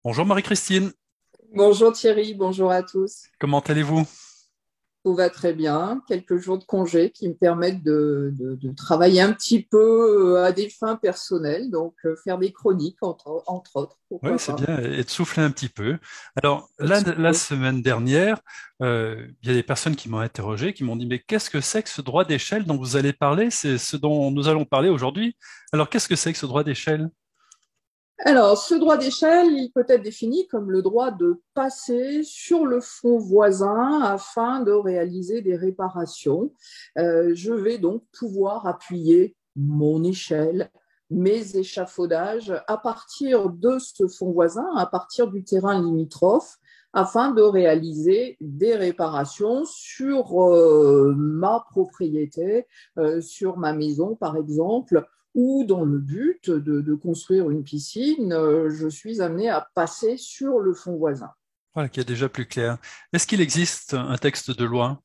Bonjour Marie-Christine, Bonjour Thierry, bonjour à tous. comment allez-vous? Tout va très bien. Quelques jours de congé qui me permettent de travailler un petit peu à des fins personnelles, donc faire des chroniques entre autres, Oui, pourquoi c'est pas. bien, et de souffler un petit peu. Alors, la Absolument. semaine dernière, il y a des personnes qui m'ont interrogé, qui m'ont dit, mais qu'est-ce que c'est que ce droit d'échelle dont vous allez parler? C'est ce dont nous allons parler aujourd'hui. Alors, qu'est-ce que c'est que ce droit d'échelle? Alors, ce droit d'échelle, il peut être défini comme le droit de passer sur le front voisin afin de réaliser des réparations. Je vais donc pouvoir appuyer mon échelle, mes échafaudages à partir de ce front voisin, à partir du terrain limitrophe, afin de réaliser des réparations sur ma propriété, sur ma maison par exemple, ou dans le but de construire une piscine, je suis amené à passer sur le fond voisin. Voilà, qui est déjà plus clair. Est-ce qu'il existe un texte de loi?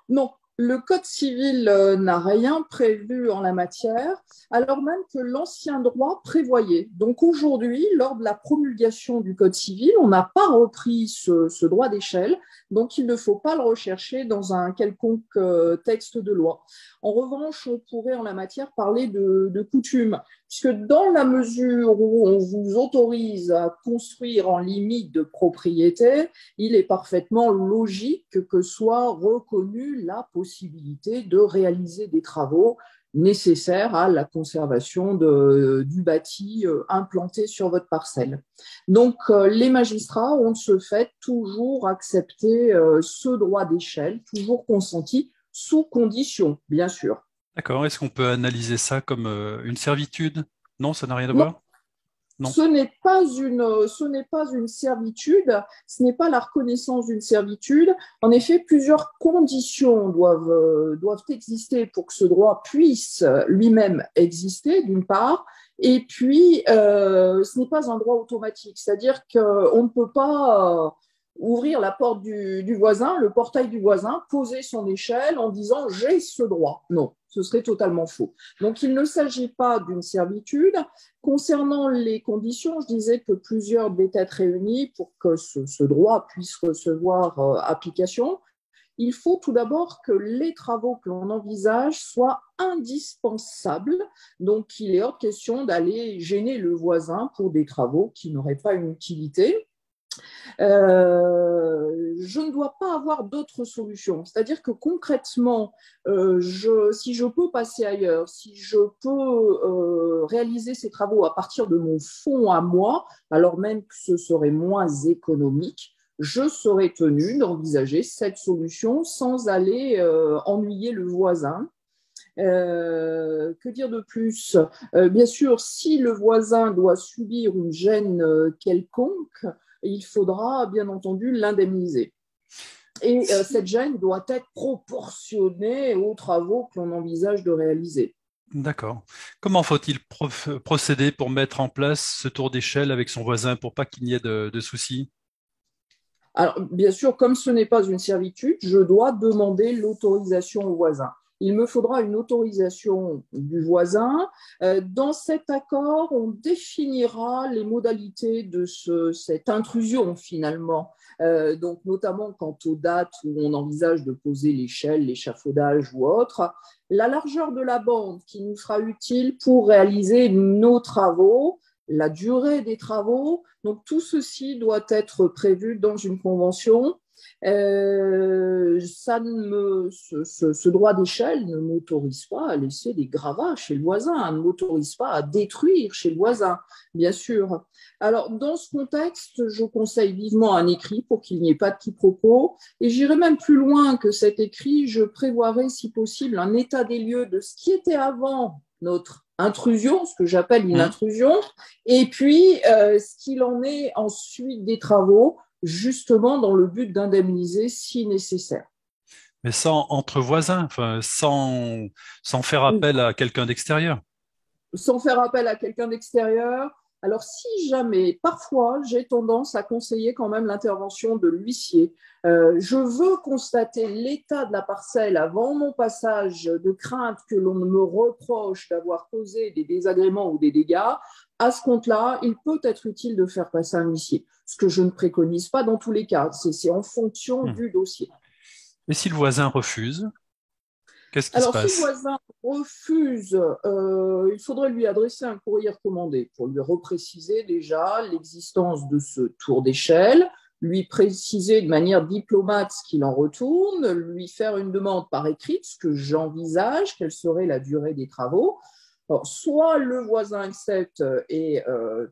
Non, le Code civil n'a rien prévu en la matière, alors même que l'ancien droit prévoyait. Donc aujourd'hui, lors de la promulgation du Code civil, on n'a pas repris ce droit d'échelle, donc il ne faut pas le rechercher dans un quelconque texte de loi. En revanche, on pourrait en la matière parler de coutume, puisque dans la mesure où on vous autorise à construire en limite de propriété, il est parfaitement logique que soit reconnue la possibilité de réaliser des travaux nécessaires à la conservation du bâti implanté sur votre parcelle. Donc, les magistrats ont de ce fait toujours accepté ce droit d'échelle, toujours consenti, sous condition, bien sûr. D'accord, est-ce qu'on peut analyser ça comme une servitude? Non, ça n'a rien à Non, voir? Non. ce n'est pas une servitude, ce n'est pas la reconnaissance d'une servitude. En effet, plusieurs conditions doivent exister pour que ce droit puisse lui-même exister, d'une part, et puis ce n'est pas un droit automatique, c'est-à-dire qu'on ne peut pas ouvrir la porte du voisin, le portail du voisin, poser son échelle en disant j'ai ce droit. Non, ce serait totalement faux. Donc il ne s'agit pas d'une servitude. Concernant les conditions, je disais que plusieurs devaient être réunies pour que ce droit puisse recevoir application. Il faut tout d'abord que les travaux que l'on envisage soient indispensables. Donc, il est hors de question d'aller gêner le voisin pour des travaux qui n'auraient pas une utilité. Je ne dois pas avoir d'autres solutions. C'est-à-dire que concrètement, si je peux passer ailleurs, si je peux réaliser ces travaux à partir de mon fonds à moi, alors même que ce serait moins économique, je serais tenu d'envisager cette solution sans aller ennuyer le voisin. Que dire de plus? Bien sûr, si le voisin doit subir une gêne quelconque, il faudra bien entendu l'indemniser. Et cette gêne doit être proportionnée aux travaux que l'on envisage de réaliser. D'accord. Comment faut-il procéder pour mettre en place ce tour d'échelle avec son voisin pour pas qu'il n'y ait de soucis? Alors, bien sûr, comme ce n'est pas une servitude, je dois demander l'autorisation au voisin. Il me faudra une autorisation du voisin. Dans cet accord, on définira les modalités de cette intrusion finalement. Donc, notamment quant aux dates où on envisage de poser l'échelle, l'échafaudage ou autre. La largeur de la bande qui nous sera utile pour réaliser nos travaux, la durée des travaux. Donc tout ceci doit être prévu dans une convention. Ce droit d'échelle ne m'autorise pas à laisser des gravats chez le voisin, ne m'autorise pas à détruire chez le voisin, bien sûr. Alors, dans ce contexte, je conseille vivement un écrit pour qu'il n'y ait pas de quiproquo. Et j'irai même plus loin que cet écrit. Je prévoirai, si possible, un état des lieux de ce qui était avant notre intrusion, ce que j'appelle une Hmm. intrusion, et puis ce qu'il en est ensuite des travaux, justement dans le but d'indemniser si nécessaire. Mais sans entre voisins, enfin, sans faire appel à quelqu'un d'extérieur. Sans faire appel à quelqu'un d'extérieur. Alors, si jamais, parfois, j'ai tendance à conseiller quand même l'intervention de l'huissier. Je veux constater l'état de la parcelle avant mon passage, de crainte que l'on me reproche d'avoir causé des désagréments ou des dégâts. à ce compte-là, il peut être utile de faire passer un huissier. Ce que je ne préconise pas dans tous les cas, c'est en fonction Hmm. du dossier. Et si le voisin refuse, qu'est-ce qui se Alors, si le passe? voisin refuse, il faudrait lui adresser un courrier recommandé pour lui repréciser déjà l'existence de ce tour d'échelle, lui préciser de manière diplomate ce qu'il en retourne, lui faire une demande par écrit, ce que j'envisage, quelle serait la durée des travaux. Alors, soit le voisin accepte et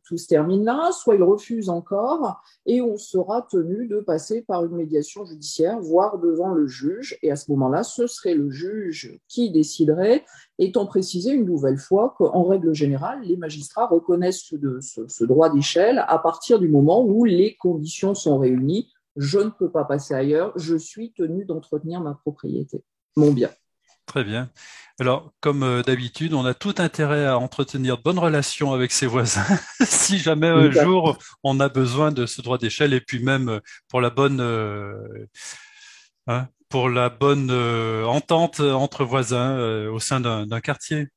tout se termine là, soit il refuse encore et on sera tenu de passer par une médiation judiciaire, voire devant le juge. Et à ce moment-là, ce serait le juge qui déciderait, étant précisé une nouvelle fois qu'en règle générale, les magistrats reconnaissent ce droit d'échelle à partir du moment où les conditions sont réunies. Je ne peux pas passer ailleurs, je suis tenu d'entretenir ma propriété, mon bien. Très bien. Alors, comme d'habitude, on a tout intérêt à entretenir de bonnes relations avec ses voisins si jamais un jour on a besoin de ce droit d'échelle et puis même pour la bonne, pour la bonne entente entre voisins au sein d'un quartier.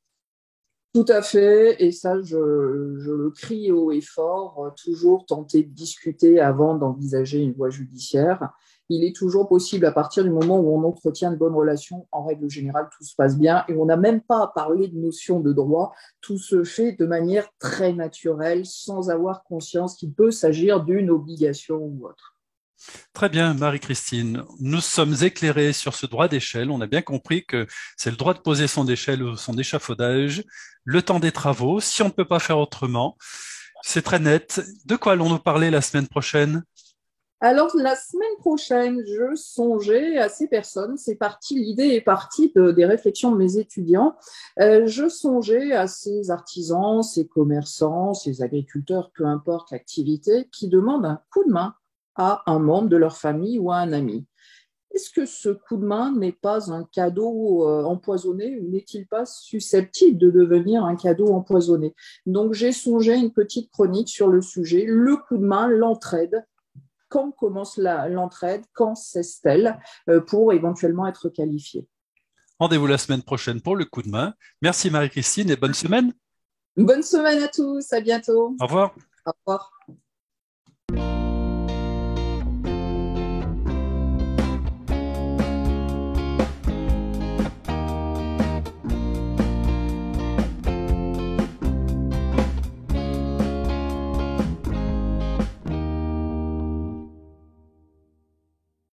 Tout à fait, et ça, je le crie haut et fort, toujours tenter de discuter avant d'envisager une voie judiciaire. Il est toujours possible, à partir du moment où on entretient de bonnes relations, en règle générale, tout se passe bien, et on n'a même pas à parler de notion de droit, tout se fait de manière très naturelle, sans avoir conscience qu'il peut s'agir d'une obligation ou autre. Très bien, Marie-Christine. Nous sommes éclairés sur ce droit d'échelle. On a bien compris que c'est le droit de poser son échelle ou son échafaudage, le temps des travaux, si on ne peut pas faire autrement. C'est très net. De quoi allons-nous parler la semaine prochaine? Alors, la semaine prochaine, je songeais à ces personnes, c'est parti, l'idée est partie des réflexions de mes étudiants, je songeais à ces artisans, ces commerçants, ces agriculteurs, peu importe l'activité, qui demandent un coup de main à un membre de leur famille ou à un ami. Est-ce que ce coup de main n'est pas un cadeau empoisonné ou n'est-il pas susceptible de devenir un cadeau empoisonné? Donc, j'ai songé à une petite chronique sur le sujet, le coup de main, l'entraide, quand commence l'entraide, quand cesse-t-elle pour éventuellement être qualifiée. Rendez-vous la semaine prochaine pour le coup de main. Merci Marie-Christine et bonne semaine. Bonne semaine à tous, à bientôt. Au revoir. Au revoir.